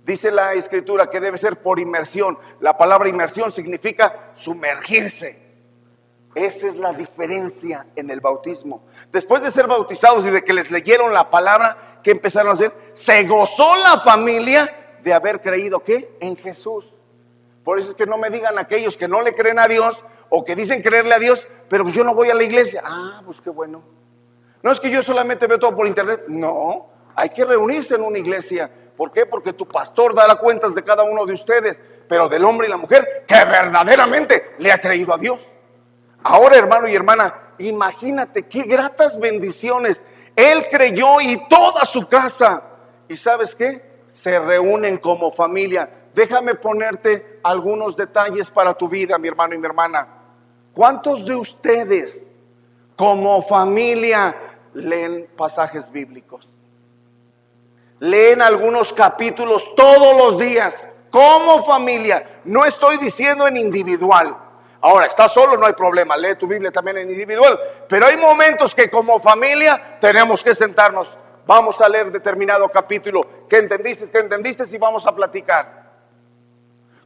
[SPEAKER 1] Dice la escritura que debe ser por inmersión. La palabra inmersión significa sumergirse. Esa es la diferencia en el bautismo. Después de ser bautizados y de que les leyeron la palabra, ¿qué empezaron a hacer? Se gozó la familia de haber creído, ¿qué? En Jesús. Por eso es que no me digan aquellos que no le creen a Dios o que dicen creerle a Dios, pero pues yo no voy a la iglesia. Ah, pues qué bueno. No es que yo solamente veo todo por internet. No, hay que reunirse en una iglesia. ¿Por qué? Porque tu pastor dará cuentas de cada uno de ustedes, pero del hombre y la mujer que verdaderamente le ha creído a Dios. Ahora, hermano y hermana, imagínate qué gratas bendiciones. Él creyó y toda su casa. ¿Y sabes qué? Se reúnen como familia. Déjame ponerte algunos detalles para tu vida, mi hermano y mi hermana. ¿Cuántos de ustedes como familia leen pasajes bíblicos? Leen algunos capítulos todos los días, como familia. No estoy diciendo en individual. Ahora, estás solo, no hay problema, lee tu Biblia también en individual. Pero hay momentos que como familia tenemos que sentarnos. Vamos a leer determinado capítulo. ¿Qué entendiste? ¿Qué entendiste? Y vamos a platicar.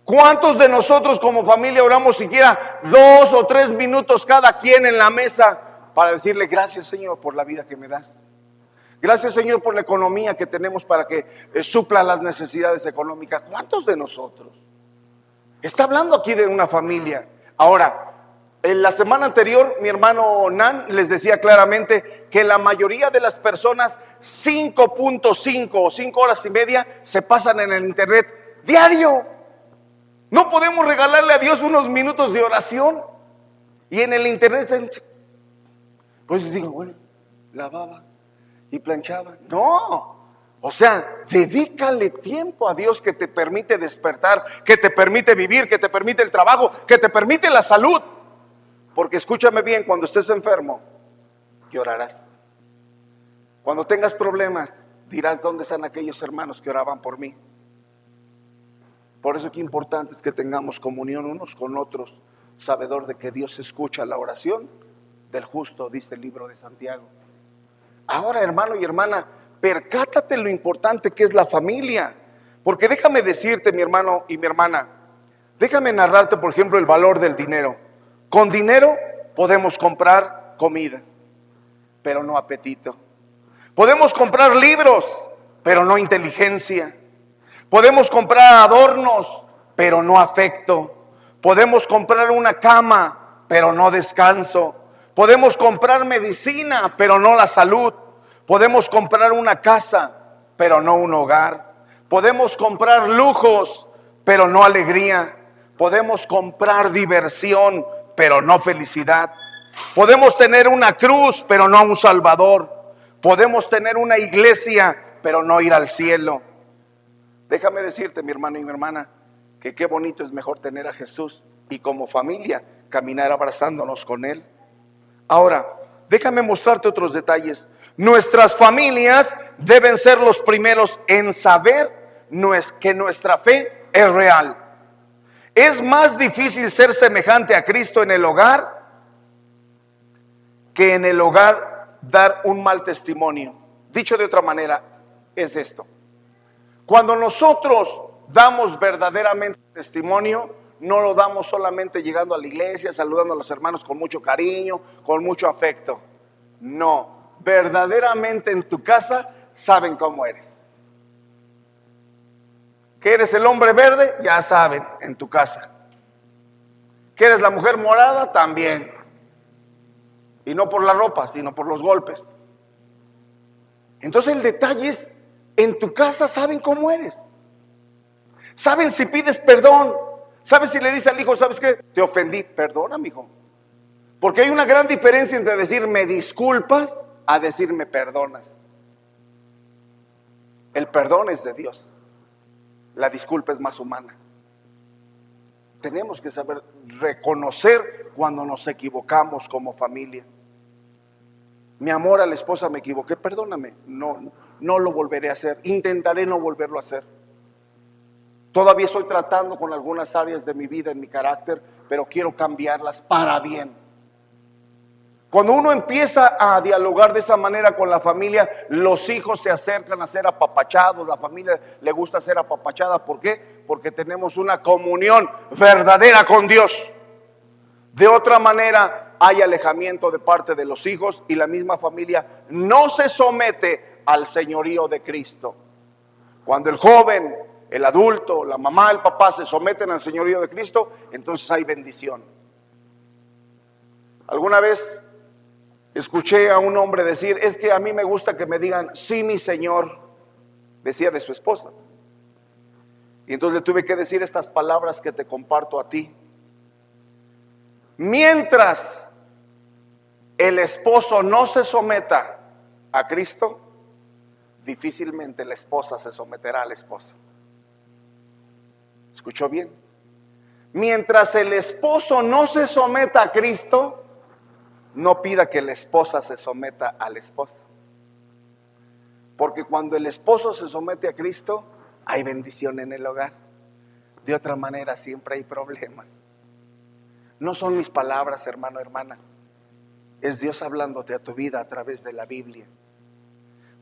[SPEAKER 1] ¿Cuántos de nosotros como familia oramos siquiera 2 o 3 minutos cada quien en la mesa para decirle gracias, Señor, por la vida que me das? Gracias, Señor, por la economía que tenemos para que supla las necesidades económicas. ¿Cuántos de nosotros? Está hablando aquí de una familia. Ahora, en la semana anterior, mi hermano Nan les decía claramente que la mayoría de las personas 5.5 o 5 horas y media se pasan en el internet diario. No podemos regalarle a Dios unos minutos de oración. Y en el internet, por eso digo, bueno, lavaba y planchaba. No, o sea, dedícale tiempo a Dios que te permite despertar, que te permite vivir, que te permite el trabajo, que te permite la salud. Porque escúchame bien, cuando estés enfermo, llorarás. Cuando tengas problemas, dirás, ¿dónde están aquellos hermanos que oraban por mí? Por eso que importante es que tengamos comunión unos con otros, sabedor de que Dios escucha la oración del justo, dice el libro de Santiago. Ahora, hermano y hermana, percátate lo importante que es la familia. Porque déjame decirte, mi hermano y mi hermana, déjame narrarte, por ejemplo, el valor del dinero. Con dinero podemos comprar comida, pero no apetito. Podemos comprar libros, pero no inteligencia. Podemos comprar adornos, pero no afecto. Podemos comprar una cama, pero no descanso. Podemos comprar medicina, pero no la salud. Podemos comprar una casa, pero no un hogar. Podemos comprar lujos, pero no alegría. Podemos comprar diversión, pero no felicidad. Podemos tener una cruz, pero no un Salvador. Podemos tener una iglesia, pero no ir al cielo. Déjame decirte, mi hermano y mi hermana, que qué bonito es mejor tener a Jesús y como familia caminar abrazándonos con Él. Ahora, déjame mostrarte otros detalles. Nuestras familias deben ser los primeros en saber que nuestra fe es real. Es más difícil ser semejante a Cristo en el hogar que en el hogar dar un mal testimonio. Dicho de otra manera, es esto. Cuando nosotros damos verdaderamente testimonio, no lo damos solamente llegando a la iglesia, saludando a los hermanos con mucho cariño, con mucho afecto. No, verdaderamente en tu casa saben cómo eres. Que eres el hombre verde, ya saben en tu casa. Que eres la mujer morada, también. Y no por la ropa, sino por los golpes. Entonces el detalle es, en tu casa saben cómo eres. Saben si pides perdón. Saben si le dices al hijo, ¿sabes qué? Te ofendí, perdona, mijo. Porque hay una gran diferencia entre decir me disculpas a decir me perdonas. El perdón es de Dios. La disculpa es más humana. Tenemos que saber reconocer cuando nos equivocamos como familia. Mi amor, a la esposa me equivoqué, perdóname, no lo volveré a hacer, intentaré no volverlo a hacer. Todavía estoy tratando con algunas áreas de mi vida, en mi carácter, pero quiero cambiarlas para bien. Cuando uno empieza a dialogar de esa manera con la familia, los hijos se acercan a ser apapachados, la familia le gusta ser apapachada. ¿Por qué? Porque tenemos una comunión verdadera con Dios. De otra manera, hay alejamiento de parte de los hijos y la misma familia no se somete al señorío de Cristo. Cuando el joven, el adulto, la mamá, el papá se someten al señorío de Cristo, entonces hay bendición. Alguna vez escuché a un hombre decir, es que a mí me gusta que me digan, sí, mi señor, decía de su esposa. Y entonces le tuve que decir estas palabras que te comparto a ti. Mientras el esposo no se someta a Cristo, difícilmente la esposa se someterá al esposo. ¿Escuchó bien? Mientras el esposo no se someta a Cristo, no pida que la esposa se someta al esposo. Porque cuando el esposo se somete a Cristo, hay bendición en el hogar. De otra manera siempre hay problemas. No son mis palabras, hermano, hermana. Es Dios hablándote a tu vida a través de la Biblia.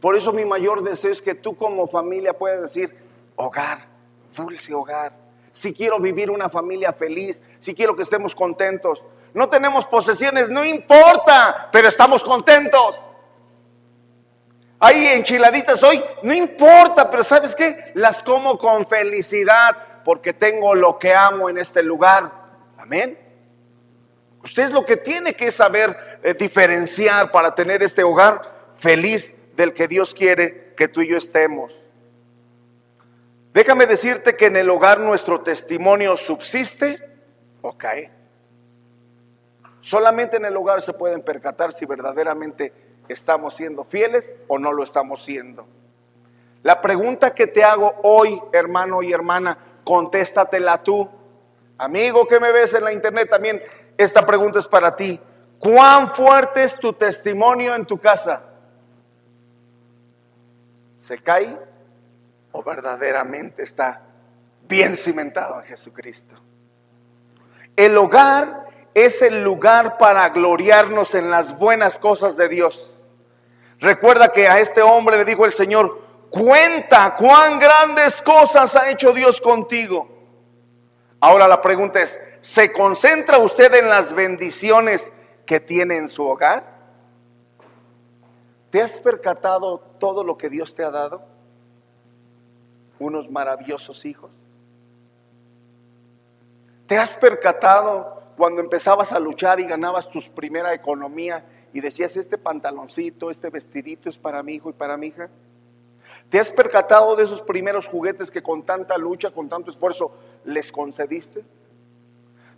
[SPEAKER 1] Por eso mi mayor deseo es que tú como familia puedas decir, hogar, dulce hogar. Si quiero vivir una familia feliz, si quiero que estemos contentos. No tenemos posesiones, no importa, pero estamos contentos. Hay enchiladitas hoy, no importa, pero ¿sabes qué? Las como con felicidad porque tengo lo que amo en este lugar. Amén. Usted es lo que tiene que saber diferenciar para tener este hogar feliz del que Dios quiere que tú y yo estemos. Déjame decirte que en el hogar nuestro testimonio subsiste o cae. Solamente en el hogar se pueden percatar si verdaderamente estamos siendo fieles o no lo estamos siendo. La pregunta que te hago hoy, hermano y hermana, contéstatela tú. Amigo que me ves en la internet también, esta pregunta es para ti. ¿Cuán fuerte es tu testimonio en tu casa? ¿Se cae o verdaderamente está bien cimentado en Jesucristo? El hogar es el lugar para gloriarnos en las buenas cosas de Dios. Recuerda que a este hombre le dijo el Señor, cuenta cuán grandes cosas ha hecho Dios contigo. Ahora la pregunta es, ¿se concentra usted en las bendiciones que tiene en su hogar? ¿Te has percatado todo lo que Dios te ha dado? Unos maravillosos hijos, ¿Te has percatado cuando empezabas a luchar y ganabas tu primera economía y decías, este pantaloncito, este vestidito es para mi hijo y para mi hija? ¿Te has percatado de esos primeros juguetes que con tanta lucha, con tanto esfuerzo les concediste?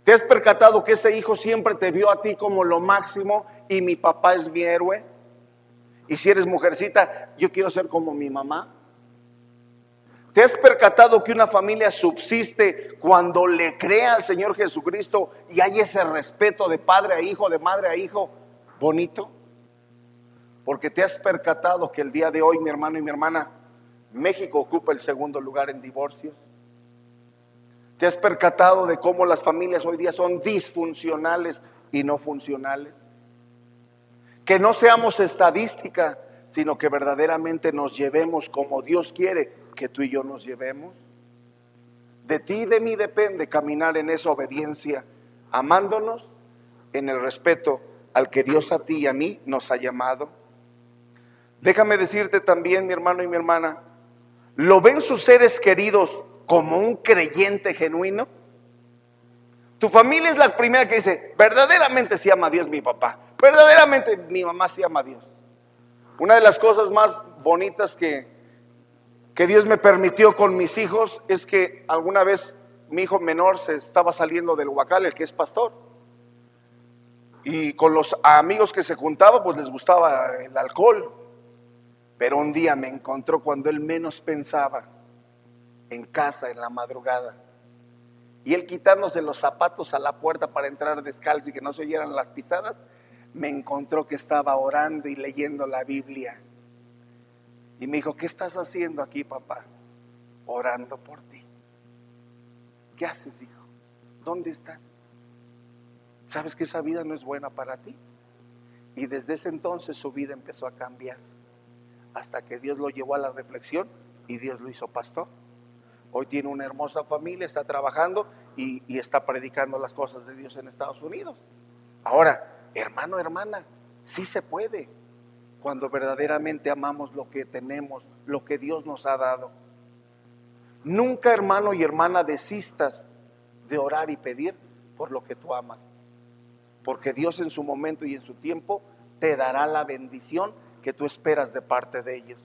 [SPEAKER 1] ¿Te has percatado que ese hijo siempre te vio a ti como lo máximo y mi papá es mi héroe? Y si eres mujercita, yo quiero ser como mi mamá. ¿Te has percatado que una familia subsiste cuando le cree al Señor Jesucristo y hay ese respeto de padre a hijo, de madre a hijo, bonito? Porque te has percatado que el día de hoy, mi hermano y mi hermana, México ocupa el segundo lugar en divorcios. ¿Te has percatado de cómo las familias hoy día son disfuncionales y no funcionales? Que no seamos estadística, sino que verdaderamente nos llevemos como Dios quiere que tú y yo nos llevemos. De ti y de mí depende caminar en esa obediencia, amándonos en el respeto al que Dios a ti y a mí nos ha llamado. Déjame decirte también, mi hermano y mi hermana, ¿lo ven sus seres queridos como un creyente genuino? Tu familia es la primera que dice, verdaderamente sí ama a Dios mi papá, verdaderamente mi mamá sí ama a Dios. Una de las cosas más bonitas que Dios me permitió con mis hijos es que alguna vez mi hijo menor se estaba saliendo del huacal, el que es pastor, y con los amigos que se juntaba pues les gustaba el alcohol, pero un día me encontró cuando él menos pensaba, en casa en la madrugada, y él quitándose los zapatos a la puerta para entrar descalzo y que no se oyeran las pisadas, me encontró que estaba orando y leyendo la Biblia. Y me dijo, ¿qué estás haciendo aquí, papá? Orando por ti. ¿Qué haces, hijo? ¿Dónde estás? ¿Sabes que esa vida no es buena para ti? Y desde ese entonces su vida empezó a cambiar, hasta que Dios lo llevó a la reflexión y Dios lo hizo pastor. Hoy tiene una hermosa familia, está trabajando y está predicando las cosas de Dios en Estados Unidos. Ahora, hermano, hermana, sí se puede, cuando verdaderamente amamos lo que tenemos, lo que Dios nos ha dado. Nunca, hermano y hermana, desistas de orar y pedir por lo que tú amas, porque Dios en su momento y en su tiempo te dará la bendición que tú esperas de parte de ellos.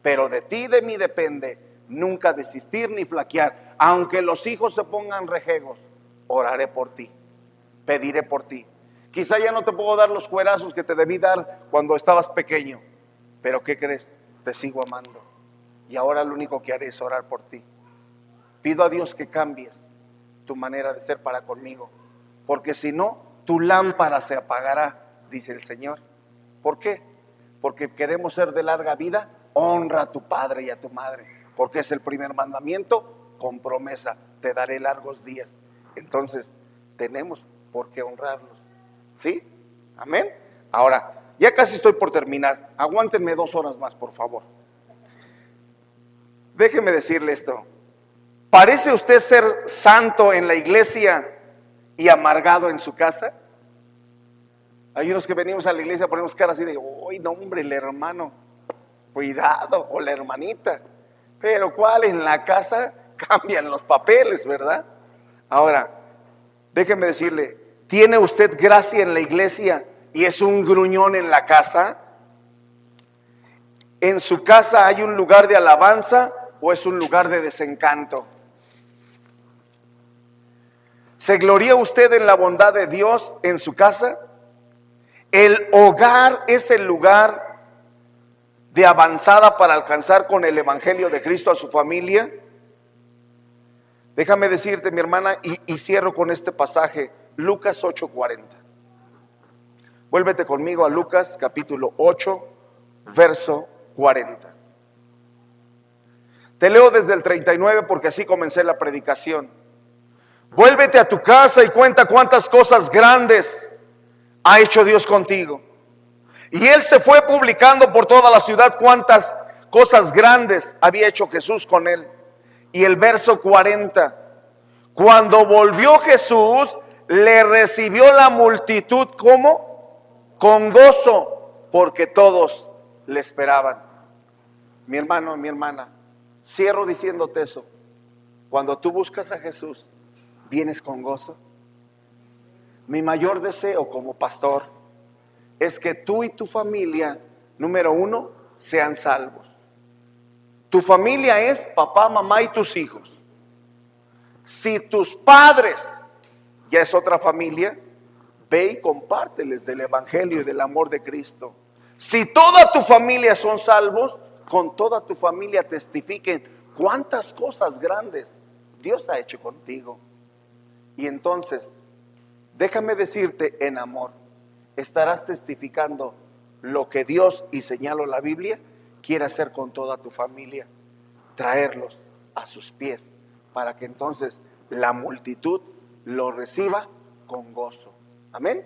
[SPEAKER 1] Pero de ti y de mí depende nunca desistir ni flaquear. Aunque los hijos se pongan rejegos, oraré por ti, pediré por ti. Quizá ya no te puedo dar los cuerazos que te debí dar cuando estabas pequeño, pero ¿qué crees? Te sigo amando. Y ahora lo único que haré es orar por ti. Pido a Dios que cambies tu manera de ser para conmigo, porque si no, tu lámpara se apagará, dice el Señor. ¿Por qué? Porque queremos ser de larga vida. Honra a tu padre y a tu madre, porque es el primer mandamiento con promesa, te daré largos días. Entonces, tenemos por qué honrarlos. ¿Sí? Amén. Ahora, ya casi estoy por terminar. Aguántenme 2 horas más, por favor. Déjeme decirle esto. ¿Parece usted ser santo en la iglesia y amargado en su casa? Hay unos que venimos a la iglesia, ponemos cara así de, uy, no hombre, el hermano, cuidado, o la hermanita. Pero ¿cuál? En la casa cambian los papeles, ¿verdad? Ahora, déjeme decirle, ¿tiene usted gracia en la iglesia y es un gruñón en la casa? ¿En su casa hay un lugar de alabanza o es un lugar de desencanto? ¿Se gloria usted en la bondad de Dios en su casa? ¿El hogar es el lugar de avanzada para alcanzar con el evangelio de Cristo a su familia? Déjame decirte, mi hermana, y cierro con este pasaje, Lucas 8:40. Vuélvete conmigo a Lucas capítulo 8, verso 40. Te leo desde el 39 porque así comencé la predicación. Vuélvete a tu casa y cuenta cuántas cosas grandes ha hecho Dios contigo. Y él se fue publicando por toda la ciudad cuántas cosas grandes había hecho Jesús con él. Y el verso 40, cuando volvió Jesús, le recibió la multitud, ¿cómo? Con gozo, porque todos le esperaban. Mi hermano, mi hermana, cierro diciéndote eso. Cuando tú buscas a Jesús, ¿Vienes con gozo? Mi mayor deseo como pastor es que tú y tu familia, número uno, sean salvos. Tu familia es papá, mamá y tus hijos. Si tus padres ya es otra familia, ve y compárteles del evangelio y del amor de Cristo. Si toda tu familia son salvos, con toda tu familia testifiquen cuántas cosas grandes Dios ha hecho contigo. Y entonces, déjame decirte en amor, estarás testificando lo que Dios, y señalo la Biblia, quiere hacer con toda tu familia. Traerlos a sus pies para que entonces la multitud lo reciba con gozo. Amén.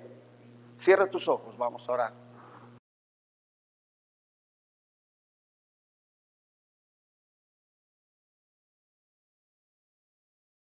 [SPEAKER 1] Cierra tus ojos, vamos a orar.